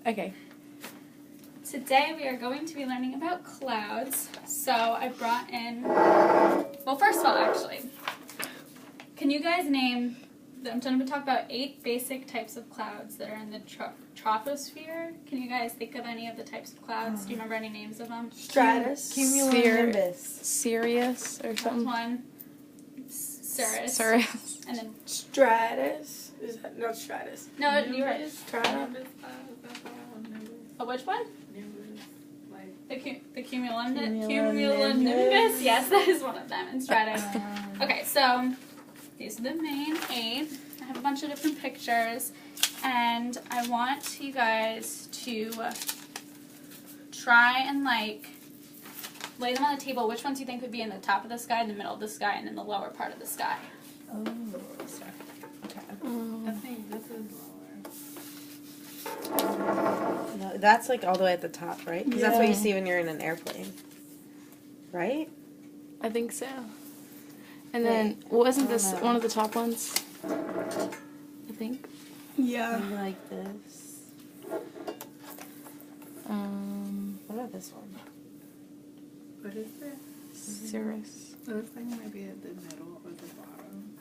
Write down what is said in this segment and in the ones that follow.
Okay. Today we are going to be learning about clouds. So I brought in, well, first of all, actually, can you guys name, I'm going to talk about 8 basic types of clouds that are in the troposphere. Can you guys think of any of the types of clouds? Do you remember any names of them? Stratus. Cumulonimbus. Sirius or That's something. one. Cirrus. Cirrus. And then, Stratus. Is that not Stratus? no, you're right. Stratus. Oh, which one? The cumulonimbus? Cumulonimbus. Yes, that is one of them. And stratus. Okay, so these are the main 8. I have a bunch of different pictures, and I want you guys to try and lay them on the table. Which ones you think would be in the top of the sky, in the middle of the sky, and in the lower part of the sky? Oh, sorry. Okay. I think this is lower. No, that's like all the way at the top, right? Because that's what you see when you're in an airplane, right? I think so. And then, wasn't this one of the top ones? I think. Yeah. Maybe like this. What about this one? What is it? Cirrus. It looks like it might be at the middle or the bottom.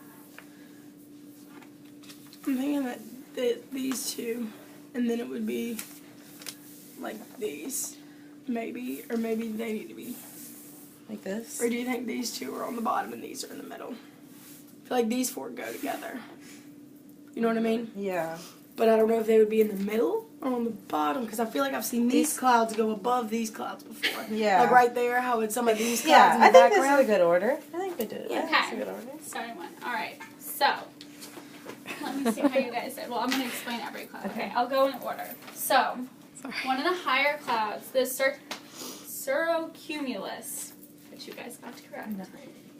I'm thinking that these two, and then it would be like these, maybe, or maybe they need to be. Like this? Or do you think these two are on the bottom and these are in the middle? I feel like these 4 go together. You know what I mean? Yeah. But I don't know if they would be in the middle or on the bottom, because I feel like I've seen these clouds go above these clouds before. Yeah. Like right there, how it's some of these clouds Yeah, in the I think background. this is a good order. I think we did it. Yeah. That's a good order. Starting one. All right. So, let me see how you guys did. Well, I'm going to explain every cloud. Okay, I'll go in order. So, one of the higher clouds, the cirrocumulus, which you guys got correct.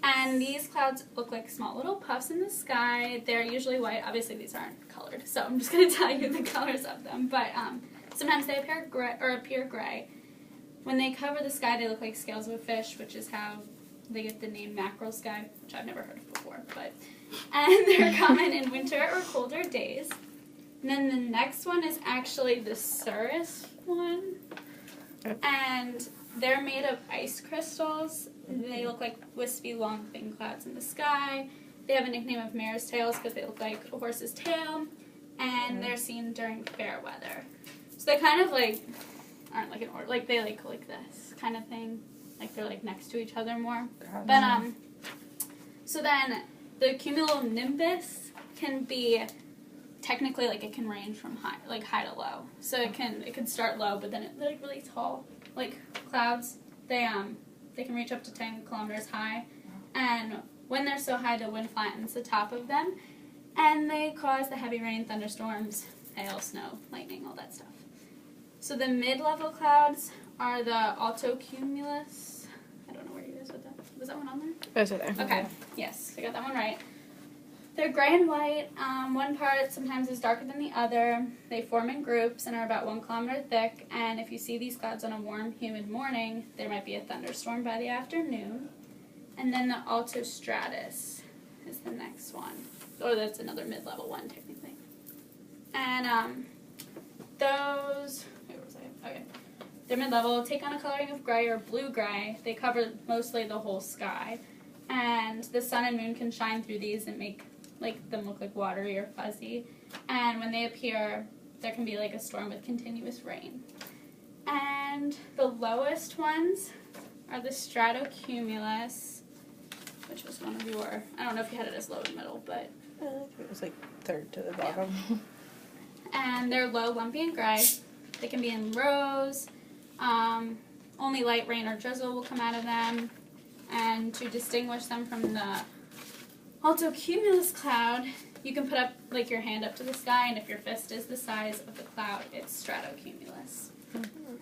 And these clouds look like small little puffs in the sky. They're usually white. Obviously, these aren't colored, so I'm just going to tell you the colors of them. But sometimes they appear gray. When they cover the sky, they look like scales of a fish, which is how they get the name mackerel sky, which I've never heard of before. And they're common in winter or colder days. And then the next one is actually the Cirrus one. And they're made of ice crystals. They look like wispy, long, thin clouds in the sky. They have a nickname of mare's tails because they look like a horse's tail. And they're seen during fair weather. So they kind of aren't like an order. Like they like this kind of thing. Like they're next to each other more. But so then the cumulonimbus can be technically it can range from high to low. So it can start low, but then they're really tall clouds. They can reach up to 10 kilometers high, and when they're so high, the wind flattens the top of them, and they cause the heavy rain, thunderstorms, hail, snow, lightning, all that stuff. So the mid-level clouds are the altocumulus. I don't know where you guys put that. Was that one on there? Those are there. Okay. Yes, I got that one right. They're gray and white. One part sometimes is darker than the other. They form in groups and are about 1 kilometer thick. And if you see these clouds on a warm, humid morning, there might be a thunderstorm by the afternoon. And then the altostratus is the next one. Or that's another mid-level one, technically. And those... Where was I? Okay. They're mid-level. Take on a coloring of gray or blue-gray. They cover mostly the whole sky. And the sun and moon can shine through these and make them look like watery or fuzzy. And when they appear, there can be a storm with continuous rain. And the lowest ones are the stratocumulus, which was one of your, I don't know if you had it as low in the middle, but... It was third to the bottom. Yeah. And they're low, lumpy, and gray. They can be in rows. Only light rain or drizzle will come out of them. And to distinguish them from the altocumulus cloud, you can put up your hand up to the sky, and if your fist is the size of the cloud, it's stratocumulus.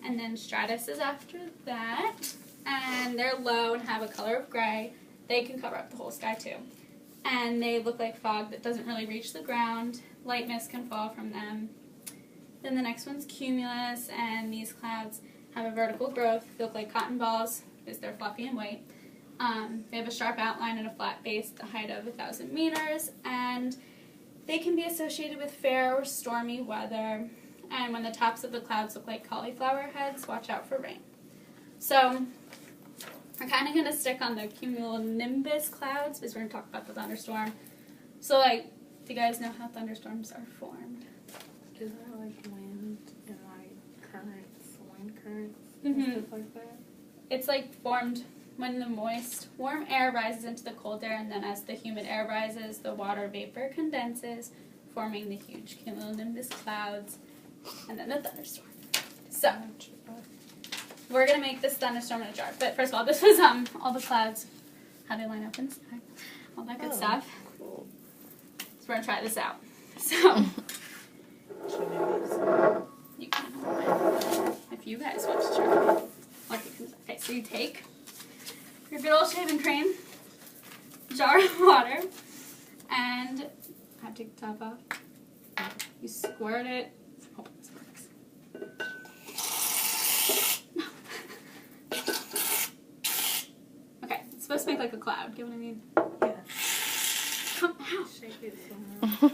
And then stratus is after that, and they're low and have a color of gray. They can cover up the whole sky too. And they look like fog that doesn't really reach the ground. Light mist can fall from them. Then the next one's cumulus, and these clouds have a vertical growth. They look like cotton balls because they're fluffy and white. They have a sharp outline and a flat base at the height of 1,000 meters, and they can be associated with fair or stormy weather. and when the tops of the clouds look like cauliflower heads, watch out for rain. So we're kind of going to stick on the cumulonimbus clouds because we're going to talk about the thunderstorm. So, like, do you guys know how thunderstorms are formed? Is there like wind and like currents, wind currents, Mhm. and stuff like that? It's like formed when the moist, warm air rises into the cold air, and then as the humid air rises, the water vapor condenses, forming the huge cumulonimbus clouds, and then the thunderstorm. So, we're going to make this thunderstorm in a jar. But first of all, this was all the clouds, how they line up inside, all that good stuff. Cool. So we're going to try this out. So, you can hold it if you guys want to try. Okay, so you take your good old shaving cream, jar of water, and I have to take the top off. You squirt it. Hope this works. Okay, it's supposed to make like a cloud. Get what I mean? Yeah. Come out. Shake it so much.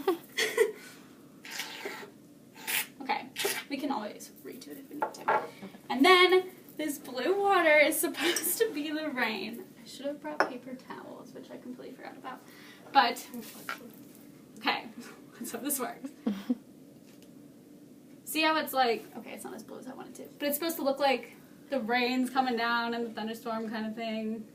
Okay, we can always redo it if we need to. And then this blue water is supposed to be the rain. I should have brought paper towels, which I completely forgot about. But, okay, let's hope this works. See how it's like, okay, it's not as blue as I wanted to, but it's supposed to look like the rain's coming down and the thunderstorm kind of thing.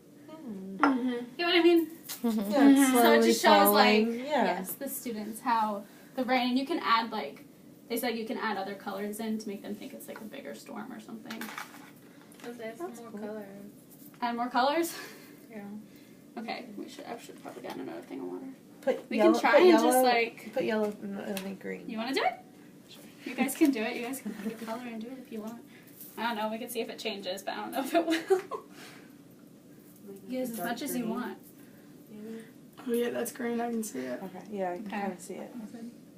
Mm-hmm. You know what I mean? Yeah, it's So it slowly just shows, like, falling. Yeah. yes, the students, how the rain, and you can add, like, they said you can add other colors in to make them think it's like a bigger storm or something. Let's add some more cool. colors. Add more colors? Yeah. Okay, I should probably get another thing of water. Put We yellow, can try put and yellow, just like, put yellow and green. you want to do it? You guys can do it. You guys can pick a color and do it if you want. I don't know. We can see if it changes, but I don't know if it will. Use as much as you want. Oh yeah, that's green. I can see it. Okay, yeah, I can Okay. kind of see it.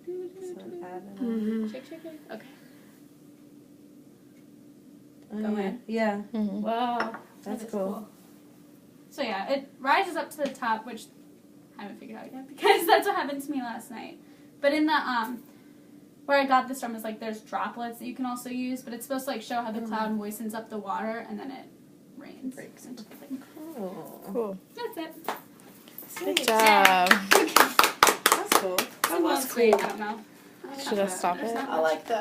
So add it on. Mm-hmm. Shake, shake, shake. Okay. Oh, Go yeah. in. Yeah, Mhm. Whoa. that's That is cool. So yeah, it rises up to the top, which I haven't figured out yet because that's what happened to me last night. But in the where I got this from is like there's droplets that you can also use, but it's supposed to like show how the cloud moistens up the water and then it rains. Breaks. into the thing. Cool. Cool. That's it. Good job. Okay. That's cool. That was great. I don't know. Should I stop it? I like that.